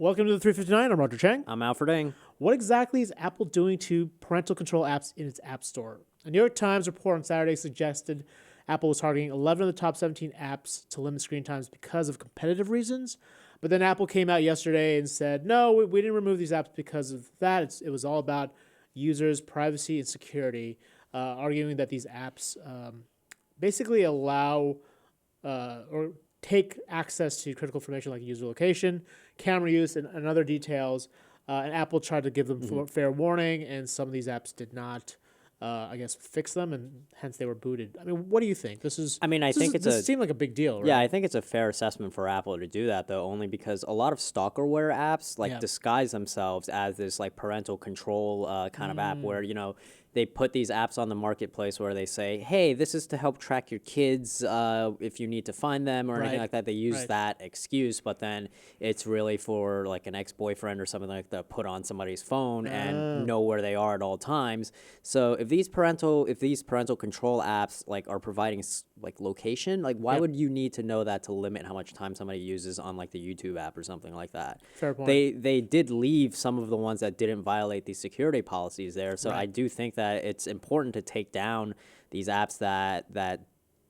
Welcome to the 359. I'm Roger Chang. I'm Alfred Ng. What exactly is Apple doing to parental control apps in its App Store? A New York Times report on Saturday suggested Apple was targeting 11 of the top 17 apps to limit screen times because of competitive reasons. But then Apple came out yesterday and said, no, we didn't remove these apps because of that. It was all about users' privacy and security, arguing that these apps basically allow or take access to critical information like user location, camera use, and other details. And Apple tried to give them fair warning, and some of these apps did not, fix them, and hence they were booted. I mean, what do you think? This seemed like a big deal, right? Yeah, I think it's a fair assessment for Apple to do that, though, only because a lot of stalkerware apps disguise themselves as this like parental control kind of app where, they put these apps on the marketplace where they say, hey, this is to help track your kids if you need to find them or anything like that. They use that excuse, but then it's really for like an ex-boyfriend or something like that put on somebody's phone and know where they are at all times. So if these parental control apps like are providing like location, like why would you need to know that to limit how much time somebody uses on like the YouTube app or something like that? Fair point. They did leave some of the ones that didn't violate these security policies there. So I do think that it's important to take down these apps that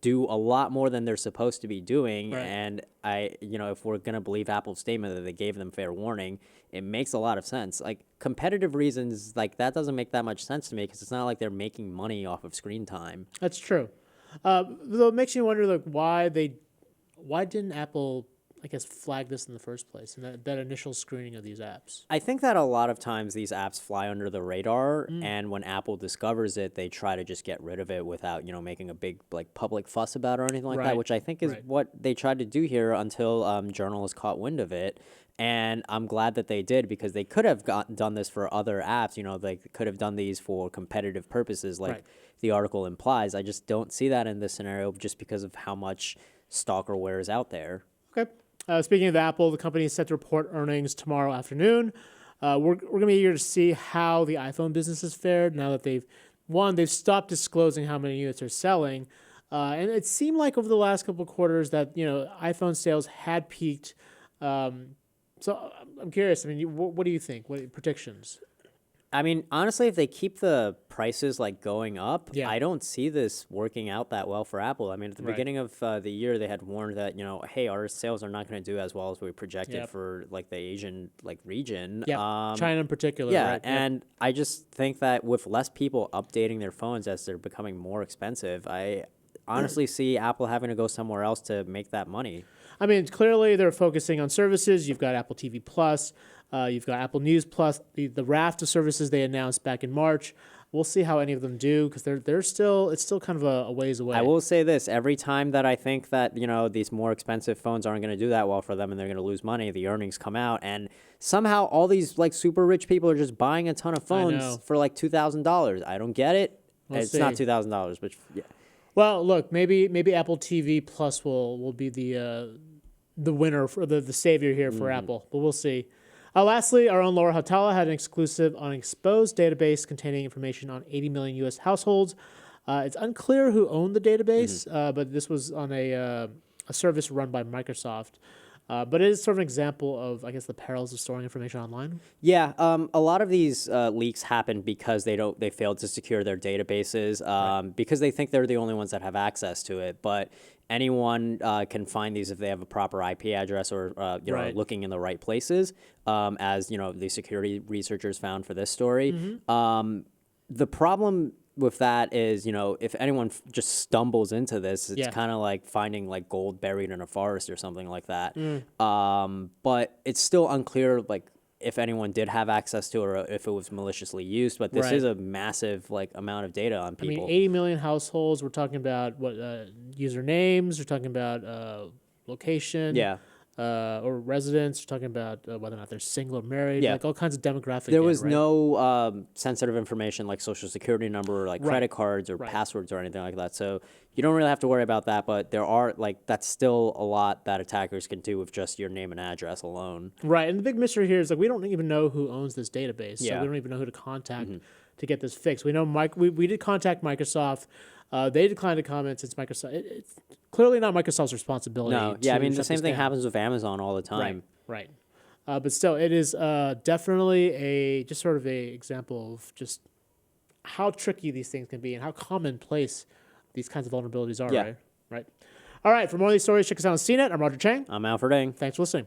do a lot more than they're supposed to be doing. And if we're going to believe Apple's statement that they gave them fair warning, it makes a lot of sense. Like competitive reasons, like that doesn't make that much sense to me because it's not like they're making money off of screen time. That's true. Though it makes you wonder, like, why didn't Apple, I guess, flag this in the first place, and that initial screening of these apps? I think that a lot of times these apps fly under the radar, and when Apple discovers it, they try to just get rid of it without, making a big like public fuss about it or anything like that, which I think is what they tried to do here until journalists caught wind of it. And I'm glad that they did because they could have done this for other apps. They could have done these for competitive purposes like the article implies. I just don't see that in this scenario just because of how much stalkerware is out there. Okay. Speaking of Apple, the company is set to report earnings tomorrow afternoon. We're going to be eager to see how the iPhone business has fared now that they've stopped disclosing how many units they're selling. And it seemed like over the last couple of quarters that, iPhone sales had peaked. So I'm curious. I mean, what do you think? What predictions? I mean, honestly, if they keep the prices like going up, I don't see this working out that well for Apple. I mean, at the beginning of the year, they had warned that, hey, our sales are not going to do as well as we projected for like the Asian like region. Yeah, China in particular. Yeah, and I just think that with less people updating their phones as they're becoming more expensive, I honestly see Apple having to go somewhere else to make that money. I mean, clearly they're focusing on services. You've got Apple TV Plus. You've got Apple News Plus, the raft of services they announced back in March. We'll see how any of them do because it's still kind of a ways away. I will say this: every time that I think that these more expensive phones aren't going to do that well for them and they're going to lose money, the earnings come out and somehow all these like super rich people are just buying a ton of phones for like $2,000. I don't get it. It's not $2,000, but yeah. Well, look, maybe Apple TV Plus will be the winner for the savior here for Apple, but we'll see. Lastly, our own Laura Hautala had an exclusive on an exposed database containing information on 80 million U.S. households. It's unclear who owned the database, but this was on a service run by Microsoft. But it is sort of an example of, I guess, the perils of storing information online. Yeah, a lot of these leaks happen because they failed to secure their databases because they think they're the only ones that have access to it. But anyone can find these if they have a proper IP address or looking in the right places, as the security researchers found for this story. The problem with that is, if anyone just stumbles into this, it's kind of like finding like gold buried in a forest or something like that. But it's still unclear, like if anyone did have access to it or if it was maliciously used. But this is a massive like amount of data on people. I mean, 80 million households. We're talking about what usernames. We're talking about location. Or residents. We're talking about whether or not they're single or married. Like all kinds of demographic. There was no sensitive information like social security number or like credit cards or passwords or anything like that. So you don't really have to worry about that. But there are that's still a lot that attackers can do with just your name and address alone. Right. And the big mystery here is like we don't even know who owns this database. So we don't even know who to contact to get this fixed. We know we did contact Microsoft. They declined to comment since Microsoft. It's clearly not Microsoft's responsibility. No, yeah, I to mean, the shut same this thing down. happens with Amazon all the time. Right. But still, it is definitely just sort of a example of just how tricky these things can be and how commonplace these kinds of vulnerabilities are. Yeah. Right. All right. For more of these stories, check us out on CNET. I'm Roger Chang. I'm Alfred Ng. Thanks for listening.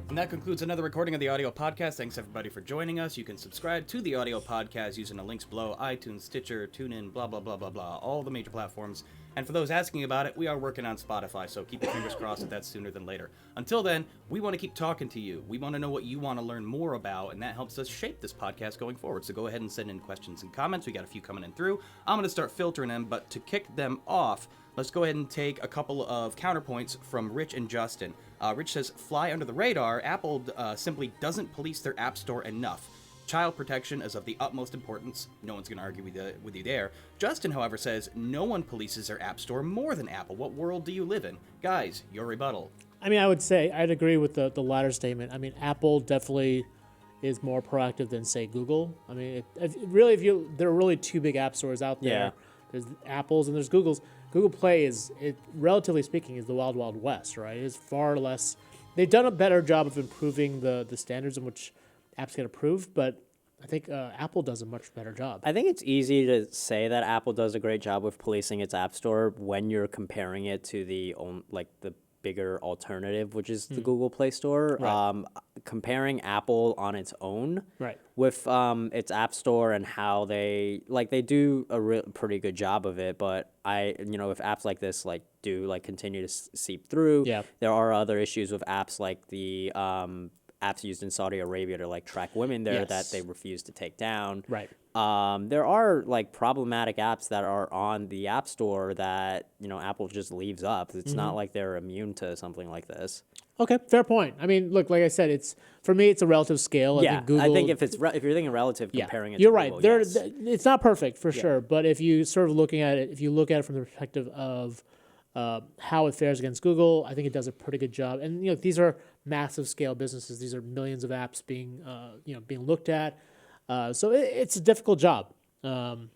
And that concludes another recording of the audio podcast. Thanks everybody for joining us. You can subscribe to the audio podcast using the links below: iTunes, Stitcher, TuneIn, blah, blah, blah, blah, blah, all the major platforms. And for those asking about it, we are working on Spotify, so keep your fingers crossed that that's sooner than later. Until then, we want to keep talking to you. We want to know what you want to learn more about, and that helps us shape this podcast going forward. So go ahead and send in questions and comments. We got a few coming in through. I'm going to start filtering them, but to kick them off, let's go ahead and take a couple of counterpoints from Rich and Justin. Rich says, fly under the radar, Apple simply doesn't police their app store enough. Child protection is of the utmost importance. No one's going to argue with you there. Justin, however, says, no one polices their app store more than Apple. What world do you live in? Guys, your rebuttal. I mean, I would say I'd agree with the latter statement. I mean, Apple definitely is more proactive than, say, Google. I mean, there are really two big app stores out there. Yeah. There's Apple's and there's Google's. Google Play relatively speaking, is the wild, wild west, right? It's far less. They've done a better job of improving the standards in which apps get approved, but I think Apple does a much better job. I think it's easy to say that Apple does a great job with policing its app store when you're comparing it to the bigger alternative, which is the Google Play Store. Right. Comparing Apple on its own Right. with its app store and how they do a pretty good job of it, but if apps like this do continue to seep through, Yeah. there are other issues with apps like the apps used in Saudi Arabia to track women there Yes. that they refuse to take down. Right. There are problematic apps that are on the App Store that Apple just leaves up. It's not like they're immune to something like this. Okay, fair point. I mean, look, like I said, for me, it's a relative scale. Yeah, I think if you're thinking relative, comparing it you're to right. Google, yes. It's not perfect for sure, but if you sort of looking at it, if you look at it from the perspective of how it fares against Google, I think it does a pretty good job. And these are massive scale businesses. These are millions of apps being looked at. So it's a difficult job. So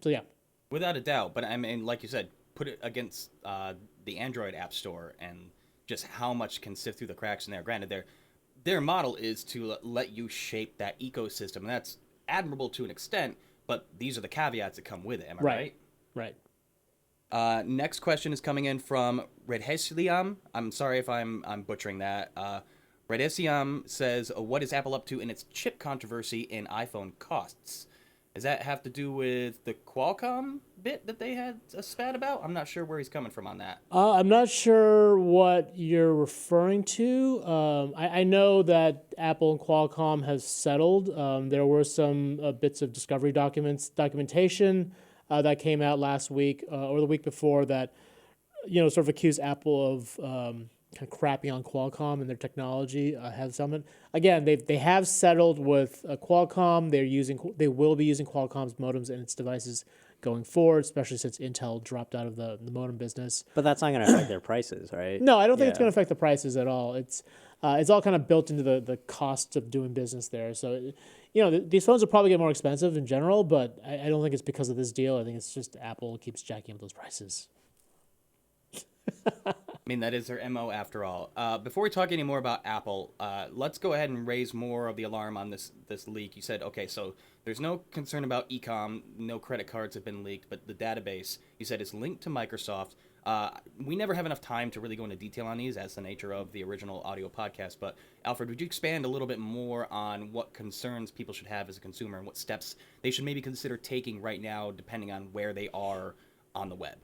yeah. Without a doubt, but I mean, like you said, put it against the Android App Store and just how much can sift through the cracks in there. Granted, their model is to let you shape that ecosystem, and that's admirable to an extent, but these are the caveats that come with it, am I right? Right. Next question is coming in from Redhesiam. I'm sorry if I'm butchering that. Redhesiam says, what is Apple up to in its chip controversy in iPhone costs? Does that have to do with the Qualcomm bit that they had a spat about? I'm not sure where he's coming from on that. I'm not sure what you're referring to. I know that Apple and Qualcomm have settled. There were some bits of discovery documentation that came out last week or the week before that, sort of accused Apple of kind of crapping on Qualcomm and their technology has settlement. Again, they have settled with Qualcomm. They will be using Qualcomm's modems in its devices going forward, especially since Intel dropped out of the modem business. But that's not going to affect their prices, right? No, I don't think it's going to affect the prices at all. It's all kind of built into the cost of doing business there. So, these phones will probably get more expensive in general, but I don't think it's because of this deal. I think it's just Apple keeps jacking up those prices. I mean, that is their MO after all. Before we talk any more about Apple, let's go ahead and raise more of the alarm on this leak. You said, okay, so there's no concern about e-com, no credit cards have been leaked, but the database, you said, is linked to Microsoft. We never have enough time to really go into detail on these, as the nature of the original audio podcast, but Alfred, would you expand a little bit more on what concerns people should have as a consumer and what steps they should maybe consider taking right now, depending on where they are on the web?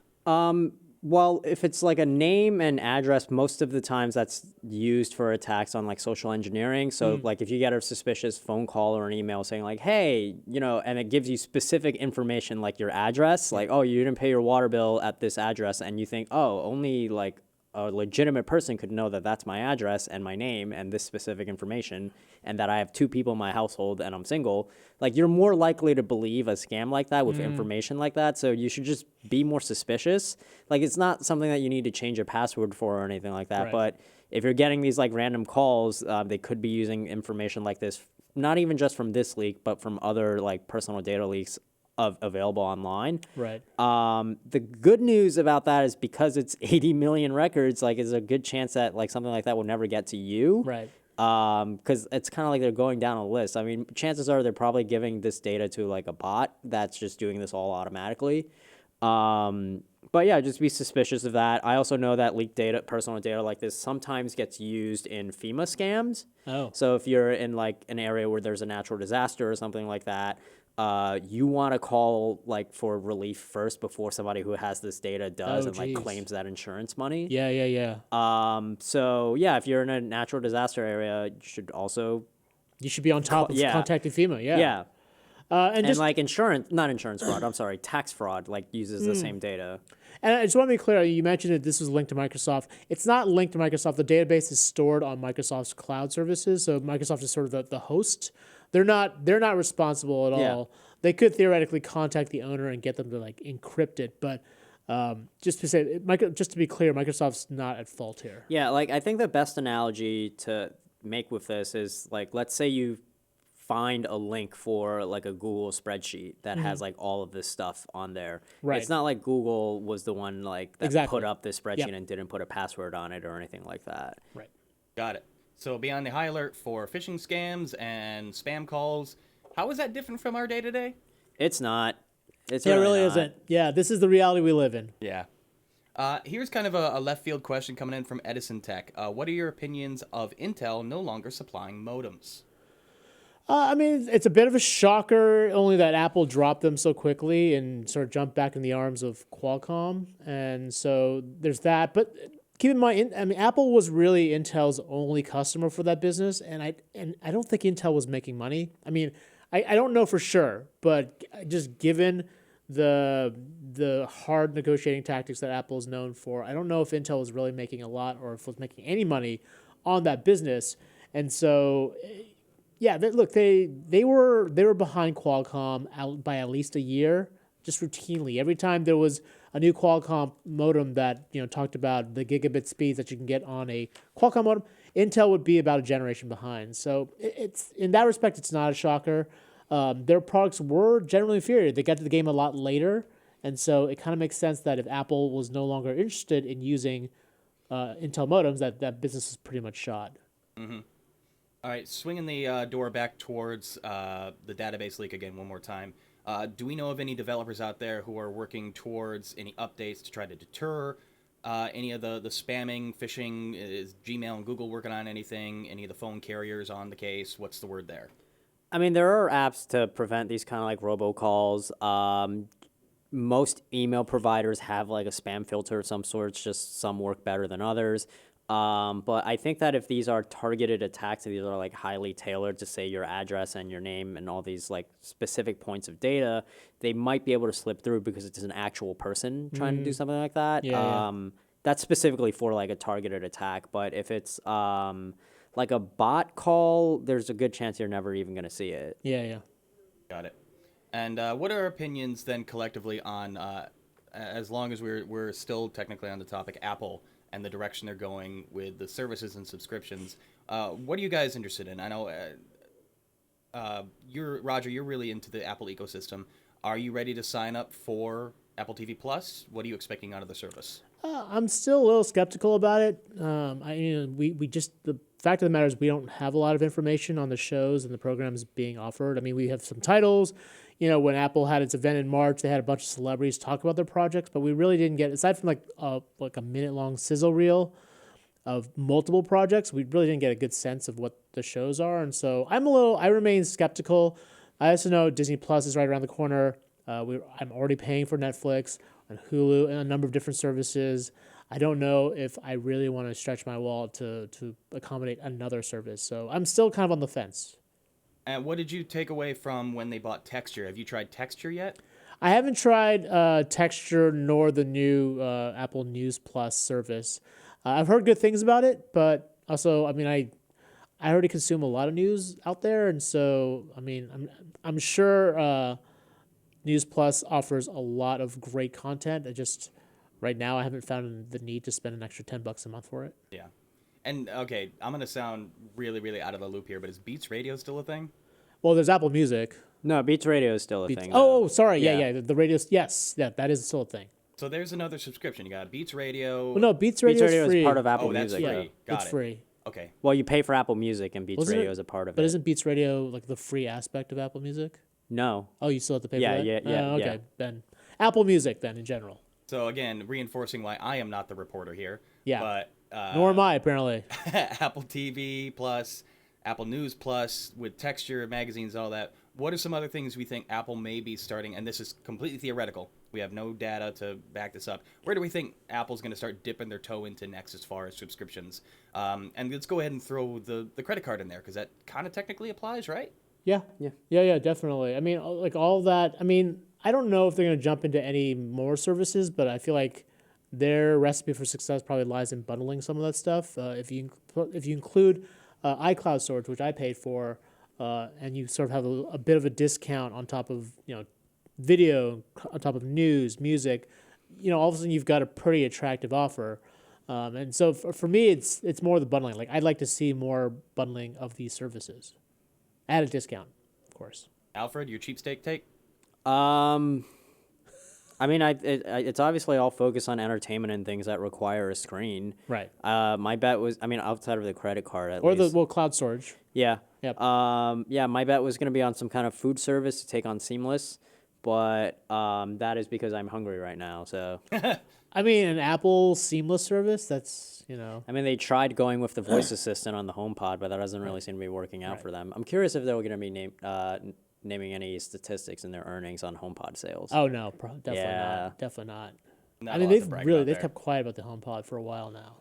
Well, if it's a name and address, most of the times that's used for attacks on social engineering. So if you get a suspicious phone call or an email saying hey, and it gives you specific information like your address, oh, you didn't pay your water bill at this address, and you think, oh, only a legitimate person could know that that's my address and my name and this specific information, and that I have 2 people in my household and I'm single, like you're more likely to believe a scam like that with information like that. So you should just be more suspicious. Like it's not something that you need to change your password for or anything like that. Right. But if you're getting these like random calls, they could be using information like this, not even just from this leak, but from other like personal data leaks available online. Right. The good news about that is because it's 80 million records, like there's a good chance that like something like that will never get to you. Right. Because it's kind of like they're going down a list. I mean, chances are they're probably giving this data to like a bot that's just doing this all automatically. But yeah, just be suspicious of that. I also know that leaked data, personal data like this, sometimes gets used in FEMA scams. Oh. So if you're in like an area where there's a natural disaster or something like that, you want to call like for relief first before somebody who has this data does Oh, and like geez. claims that insurance money. Yeah, yeah, yeah. So yeah, if you're in a natural disaster area, you should also You should be on top of yeah. contacting FEMA. Yeah. yeah. And And just like not insurance fraud. I'm sorry, tax fraud. Like uses the same data. And I just want to be clear, you mentioned that this was linked to Microsoft. It's not linked to Microsoft. The database is stored on Microsoft's cloud services, so Microsoft is sort of the host. They're not responsible at Yeah. all. They could theoretically contact the owner and get them to like encrypt it, but just to be clear, Microsoft's not at fault here. Yeah, like I think the best analogy to make with this is like let's say you find a link for like a Google spreadsheet that has like all of this stuff on there. Right. It's not like Google was the one like that Exactly. put up this spreadsheet Yep. and didn't put a password on it or anything like that. Right. Got it. So be on the high alert for phishing scams and spam calls. How is that different from our day to day? It's not. It's Yeah, it really really not. isn't. Yeah, this is the reality we live in. Yeah. Here's kind of a left field question coming in from Edison Tech. What are your opinions of Intel no longer supplying modems? I mean, it's a bit of a shocker, only that Apple dropped them so quickly and sort of jumped back in the arms of Qualcomm. And so there's that. But keep in mind, I mean, Apple was really Intel's only customer for that business. And I don't think Intel was making money. I mean, I don't know for sure, but just given the hard negotiating tactics that Apple is known for, I don't know if Intel was really making a lot or if it was making any money on that business. And so yeah, they were behind Qualcomm by at least a year, just routinely. Every time there was a new Qualcomm modem that talked about the gigabit speeds that you can get on a Qualcomm modem, Intel would be about a generation behind. So it's in that respect, it's not a shocker. Their products were generally inferior. They got to the game a lot later, and so it kind of makes sense that if Apple was no longer interested in using Intel modems, that business is pretty much shot. Mm-hmm. All right, swinging the door back towards the database leak again one more time. Do we know of any developers out there who are working towards any updates to try to deter any of the spamming, phishing? Is Gmail and Google working on anything? Any of the phone carriers on the case? What's the word there? I mean, there are apps to prevent these kind of like robocalls. Most email providers have like a spam filter of some sort. It's just some work better than others. But I think that if these are targeted attacks, these are like highly tailored to say your address and your name and all these like specific points of data, they might be able to slip through because it's an actual person trying to do something like that. Yeah. That's specifically for like a targeted attack. But if it's like a bot call, there's a good chance you're never even going to see it. Yeah. Got it. And what are our opinions then collectively on, as long as we're still technically on the topic, Apple and the direction they're going with the services and subscriptions? What are you guys interested in? I know Roger, you're really into the Apple ecosystem. Are you ready to sign up for Apple TV Plus? What are you expecting out of the service? I'm still a little skeptical about it. The fact of the matter is we don't have a lot of information on the shows and the programs being offered. I mean, we have some titles. When Apple had its event in March, they had a bunch of celebrities talk about their projects, but we really didn't get, aside from like a minute-long sizzle reel of multiple projects, we really didn't get a good sense of what the shows are. And so I remain skeptical. I also know Disney Plus is right around the corner. I'm already paying for Netflix and Hulu and a number of different services. I don't know if I really want to stretch my wallet to accommodate another service. So I'm still kind of on the fence. And what did you take away from when they bought Texture? Have you tried Texture yet? I haven't tried Texture nor the new Apple News Plus service. I've heard good things about it, but also, I mean, I already consume a lot of news out there, and so I mean, I'm sure News Plus offers a lot of great content. I just right now I haven't found the need to spend an extra $10 a month for it. Yeah. And okay, I'm gonna sound really, really out of the loop here, but is Beats Radio still a thing? Well, there's Apple Music. No, Beats Radio is still a Beats, thing. oh, sorry, Yeah. yeah. The radio. Yes, that is still a thing. So there's another subscription. You got Beats Radio. Well, no, Beats Beats Radio Radio is free. is part of Apple Oh, that's Music. free. though. Got it's it. free. Okay. Well, you pay for Apple Music, and Beats Wasn't Radio it- is a part of But it. isn't Beats Radio like the free aspect of Apple Music? No. Oh, you still have to pay Yeah, for that? yeah, okay, yeah. then Apple Music then in general. So again, reinforcing why I am not the reporter here. Yeah. But Nor am I apparently. Apple TV Plus, Apple News Plus with texture, magazines, all that. What are some other things we think Apple may be starting? And this is completely theoretical. We have no data to back this up. Where do we think Apple's going to start dipping their toe into next as far as subscriptions? And let's go ahead and throw the credit card in there because that kind of technically applies, right? Yeah, definitely. I mean, like all that. I mean, I don't know if they're going to jump into any more services, but I feel like their recipe for success probably lies in bundling some of that stuff. If you include iCloud storage, which I paid for, and you sort of have a bit of a discount on top of video, on top of news, music, all of a sudden you've got a pretty attractive offer. And so for me, it's more the bundling. Like I'd like to see more bundling of these services at a discount, of course. Alfred, your cheapsteak take? I mean, it's obviously all focused on entertainment and things that require a screen. Right. My bet was, I mean, outside of the credit card at Or least. cloud storage. Yeah. Yep. Yeah, my bet was going to be on some kind of food service to take on Seamless, but that is because I'm hungry right now. So, I mean, an Apple Seamless service, that's, I mean, they tried going with the voice assistant on the HomePod, but that doesn't really seem to be working out for them. I'm curious if they're going to be naming any statistics in their earnings on HomePod sales. oh no, definitely Yeah. not. Definitely not. Not I a mean, lot to they've brag about they've there. kept quiet about the HomePod for a while now.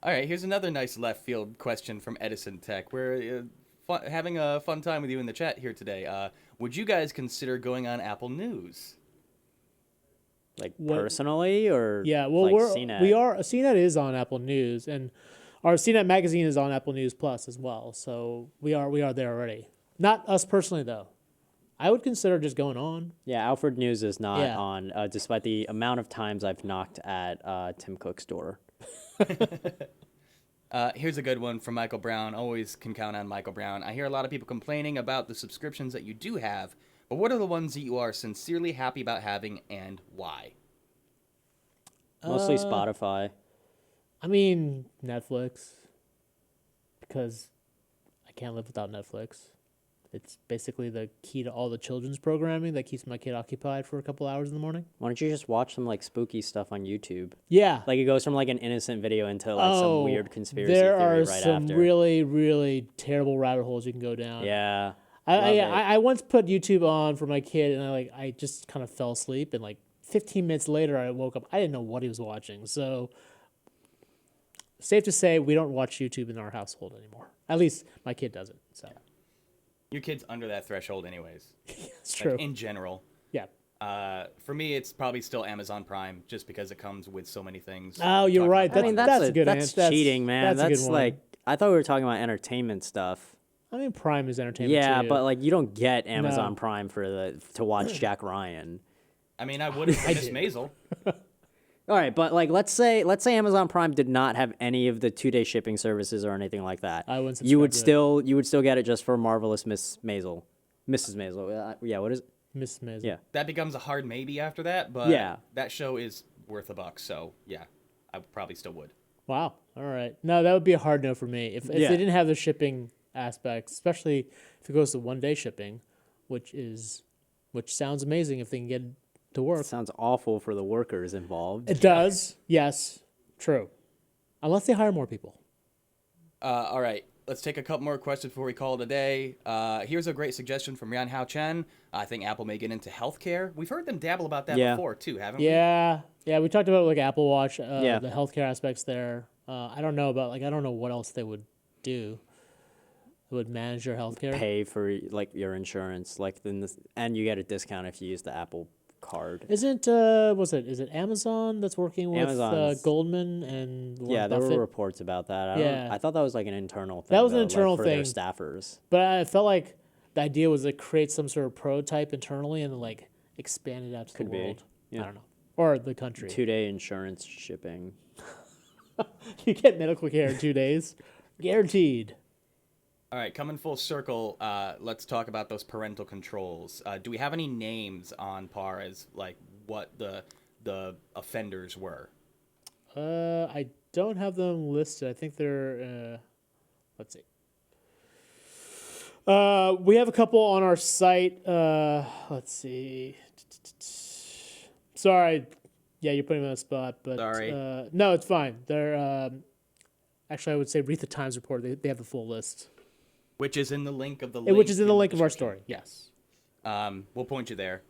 All right, here's another nice left field question from Edison Tech. We're having a fun time with you in the chat here today. Would you guys consider going on Apple News? Like What- personally, or Yeah, well, like CNET is on Apple News, and our CNET magazine is on Apple News Plus as well. So we are there already. Not us personally though. I would consider just going on. Yeah, Alfred News is not Yeah. on, despite the amount of times I've knocked at Tim Cook's door. Here's a good one from Michael Brown. Always can count on Michael Brown. I hear a lot of people complaining about the subscriptions that you do have, but what are the ones that you are sincerely happy about having and why? Mostly Spotify. I mean, Netflix, because I can't live without Netflix. It's basically the key to all the children's programming that keeps my kid occupied for a couple hours in the morning. Why don't you just watch some like spooky stuff on YouTube? Yeah. Like it goes from like an innocent video into like some weird conspiracy there theory are right some after. really, really terrible rabbit holes you can go down. Yeah. I love it. I once put YouTube on for my kid, and I just kind of fell asleep, and like 15 minutes later I woke up. I didn't know what he was watching. So safe to say we don't watch YouTube in our household anymore. At least my kid doesn't. So Your kid's under that threshold anyways. it's true. Like, in general. Yeah. For me, it's probably still Amazon Prime just because it comes with so many things. Oh, you're Talk right. about I mean, That's a good that's answer. cheating, man. That's a good That's one. like, I thought we were talking about entertainment stuff. I mean, Prime is entertainment. Yeah, too. but like you don't get Amazon No. Prime to watch Jack Ryan. I mean, I would for Miss Maisel. All right, but like let's say Amazon Prime did not have any of the 2-day shipping services or anything like that. I wouldn't You would subscribe still get it just for Marvelous Miss Maisel, Mrs. Maisel. Yeah, what is it? Miss Maisel. Yeah. That becomes a hard maybe after that, but Yeah. that show is worth $1, so yeah, I probably still would. Wow. All right. No, that would be a hard no for me. If Yeah. they didn't have the shipping aspects, especially if it goes to 1-day shipping, which sounds amazing if they can get it to work. Sounds awful for the workers involved. It does. Yes. True. Unless they hire more people. All right, let's take a couple more questions before we call it a day. Here's a great suggestion from Yan Hao Chen. I think Apple may get into healthcare. We've heard them dabble about that Yeah. before too, haven't Yeah. Yeah. We talked about like Apple Watch, Yeah. the healthcare aspects there. I don't know what else they would do. They would manage your healthcare. Pay for like your insurance, like and you get a discount if you use the Apple card. Isn't is it Amazon that's working with Amazon's- Goldman and Warren Yeah, there Buffett? were reports about that. Yeah. I thought that was like an internal thing. That was an though, internal like, for their thing. staffers. But I felt like the idea was to create some sort of prototype internally and then like expand it out to Could the be, world. yeah. I don't know. Or the country. 2-day insurance shipping. You get medical care in 2 days. Guaranteed. All right, coming full circle, let's talk about those parental controls. Do we have any names on par as like what the offenders were? I don't have them listed. I think they're let's see. We have a couple on our site. Let's see. Sorry. Yeah, you're putting me on the spot, but Sorry. No, it's fine. They're actually I would say read the Times report. They have the full list. Which is in the link of the Which link is in the link of our description. story. Yes. We'll point you there.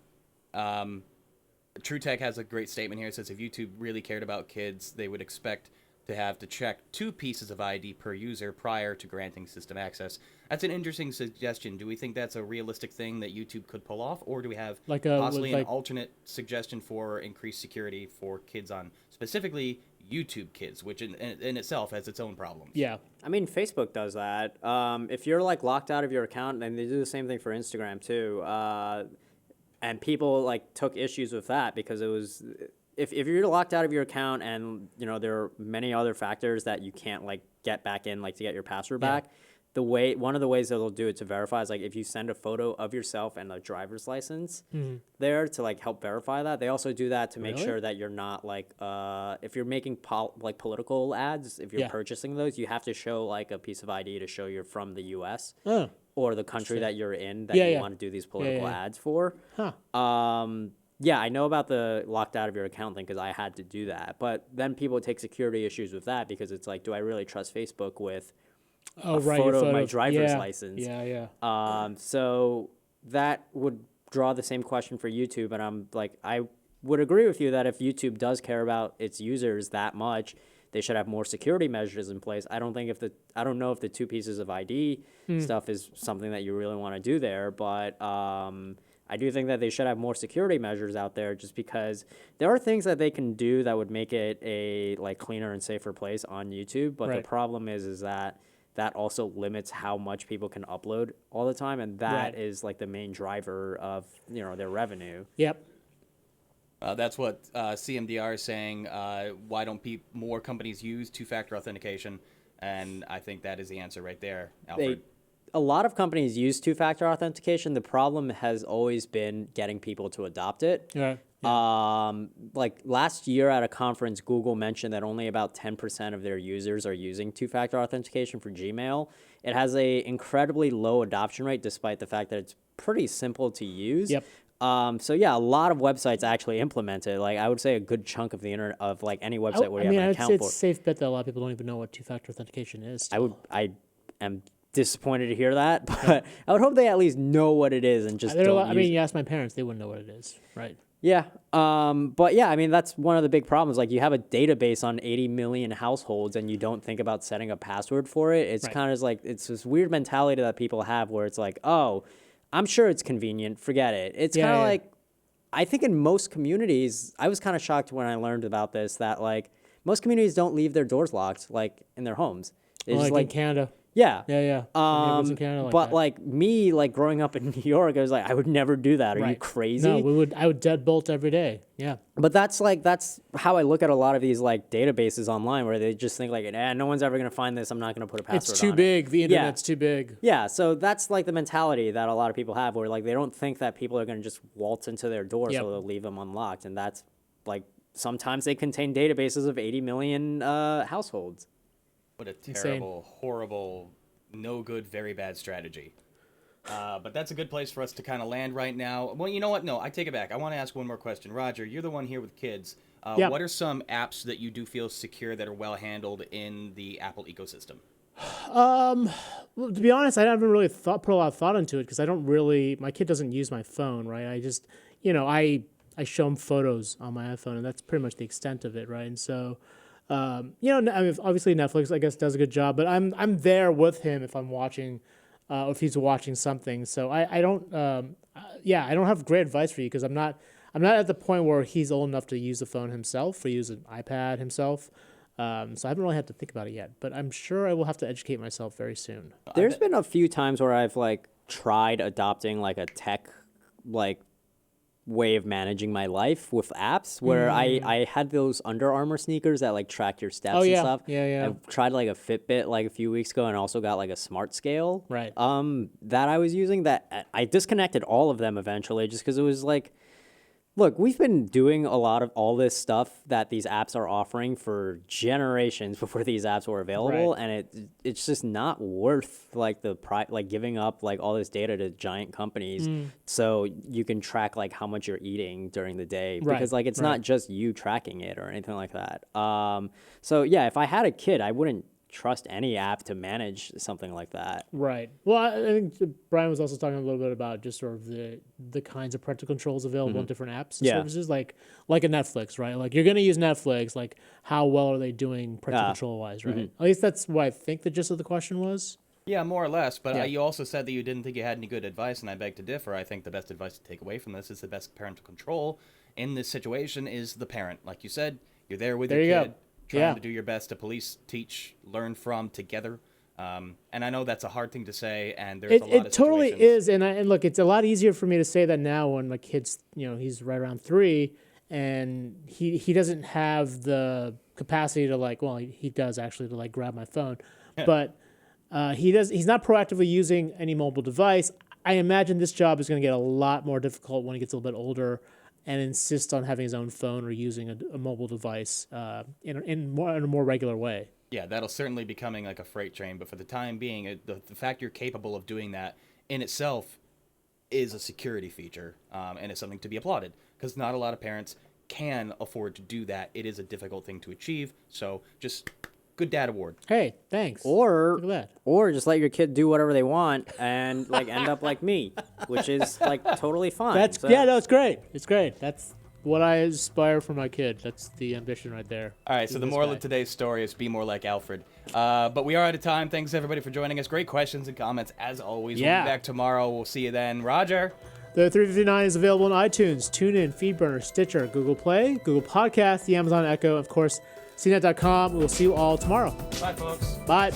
True Tech has a great statement here. It says if YouTube really cared about kids, they would expect to have to check 2 pieces of ID per user prior to granting system access. That's an interesting suggestion. Do we think that's a realistic thing that YouTube could pull off, or do we have Like possibly an alternate suggestion for increased security for kids on specifically YouTube kids, which in itself has its own problems? Yeah. I mean, Facebook does that. If you're like locked out of your account, and they do the same thing for Instagram too. And people like took issues with that because it was if you're locked out of your account and there are many other factors that you can't like get back in like to get your password back. One of the ways that they'll do it to verify is like if you send a photo of yourself and a driver's license there to like help verify that. They also do that to make Really? sure that you're not like if you're making like political ads, if you're purchasing those, you have to show like a piece of ID to show you're from the U.S. Oh. or the country that you're in that Yeah, you yeah. want to do these political yeah. ads for. Huh. Yeah, I know about the locked out of your account thing because I had to do that. But then people take security issues with that because it's like, do I really trust Facebook with Oh, a right. your photo of my photos. driver's Yeah. license? Yeah. So that would draw the same question for YouTube. And I'm like, I would agree with you that if YouTube does care about its users that much, they should have more security measures in place. I don't know if the 2 pieces of ID stuff is something that you really want to do there, but I do think that they should have more security measures out there just because there are things that they can do that would make it a like cleaner and safer place on YouTube. But the problem is that also limits how much people can upload all the time. And that is like the main driver of, their revenue. Yep. That's what CMDR is saying. Why don't more companies use 2-factor authentication? And I think that is the answer right there, Alfred. A lot of companies use 2-factor authentication. The problem has always been getting people to adopt it. Yeah. Like last year at a conference, Google mentioned that only about 10% of their users are using 2-factor authentication for Gmail. It has a incredibly low adoption rate, despite the fact that it's pretty simple to use. Yep. So yeah, a lot of websites actually implement it. Like I would say a good chunk of the internet of like any website where you have an I'd account say for. it's a safe bet that a lot of people don't even know what 2-factor authentication is. I am disappointed to hear that, but I would hope they at least know what it is and just don't use it. you ask my parents, they wouldn't know what it is, right? Yeah. But yeah, I mean, that's one of the big problems. Like you have a database on 80 million households and you don't think about setting a password for it. It's kind of like, it's this weird mentality that people have where it's like, oh, I'm sure it's convenient. Forget it. It's kind of like, I think in most communities, I was kind of shocked when I learned about this, that like most communities don't leave their doors locked, like in their homes. They just in Canada. Yeah. Yeah. Neighbors in Canada like but that. like me, like growing up in New York, I was like, I would never do that. Are you crazy? No, I would deadbolt every day. Yeah. But that's how I look at a lot of these like databases online where they just think like, no one's ever going to find this. I'm not going to put a password It's too on big. it. The internet's too big. Yeah. So that's like the mentality that a lot of people have where like they don't think that people are going to just waltz into their door, so they'll leave them unlocked. And that's like sometimes they contain databases of 80 million households. What a terrible, horrible, no good, very bad strategy. But that's a good place for us to kind of land right now. Well, you know what? No, I take it back. I want to ask one more question. Roger, you're the one here with kids. What are some apps that you do feel secure that are well handled in the Apple ecosystem? Well, to be honest, I haven't really put a lot of thought into it because my kid doesn't use my phone, right? I just, I show him photos on my iPhone, and that's pretty much the extent of it, right? And so, I mean, obviously Netflix, I guess, does a good job, but I'm there with him if I'm watching, or if he's watching something. So I don't have great advice for you because I'm not at the point where he's old enough to use the phone himself or use an iPad himself. So I haven't really had to think about it yet, but I'm sure I will have to educate myself very soon. There's been a few times where I've like tried adopting like a tech like way of managing my life with apps where I had those Under Armour sneakers that like track your steps and stuff. Yeah. I've tried like a Fitbit like a few weeks ago and also got like a smart scale. Right. That I was using that I disconnected all of them eventually just because it was like, look, we've been doing a lot of all this stuff that these apps are offering for generations before these apps were available, Right. and it's just not worth like like giving up like all this data to giant companies so you can track like how much you're eating during the day Right, because like it's right. not just you tracking it or anything like that. So yeah, if I had a kid, I wouldn't trust any app to manage something like that. Right. Well, I think Brian was also talking a little bit about just sort of the kinds of parental controls available in different apps and Yeah. services, like a Netflix, right? Like you're going to use Netflix, like how well are they doing parental control wise, right? At least that's what I think the gist of the question was. Yeah, more or less. But Yeah. you also said that you didn't think you had any good advice, and I beg to differ. I think the best advice to take away from this is the best parental control in this situation is the parent. Like you said, you're there with There your you kid, go. trying Yeah. to do your best to police, teach, learn from together. And I know that's a hard thing to say, and there's a lot It of totally situations- is, and look, it's a lot easier for me to say that now when my kid's, he's right around 3, and he doesn't have the capacity to like, well, he does actually to like grab my phone, but he's not proactively using any mobile device. I imagine this job is going to get a lot more difficult when he gets a little bit older and insist on having his own phone or using a mobile device in a more regular way. Yeah, that'll certainly be coming like a freight train, but for the time being, the fact you're capable of doing that in itself is a security feature, and it's something to be applauded, because not a lot of parents can afford to do that. It is a difficult thing to achieve, so just good dad award. Hey, thanks. Or Look at that. or just let your kid do whatever they want and like end up like me, which is like totally fine. That's So- yeah, no, it's great. It's great. That's what I aspire for my kid. That's the ambition right there. All right, so Be the this moral guy. of today's story is be more like Alfred. But we are out of time. Thanks, everybody, for joining us. Great questions and comments, as always. Yeah. We'll be back tomorrow. We'll see you then. Roger. The 359 is available on iTunes, TuneIn, Feedburner, Stitcher, Google Play, Google Podcasts, the Amazon Echo, of course, CNET.com. We'll see you all tomorrow. Bye, folks. Bye.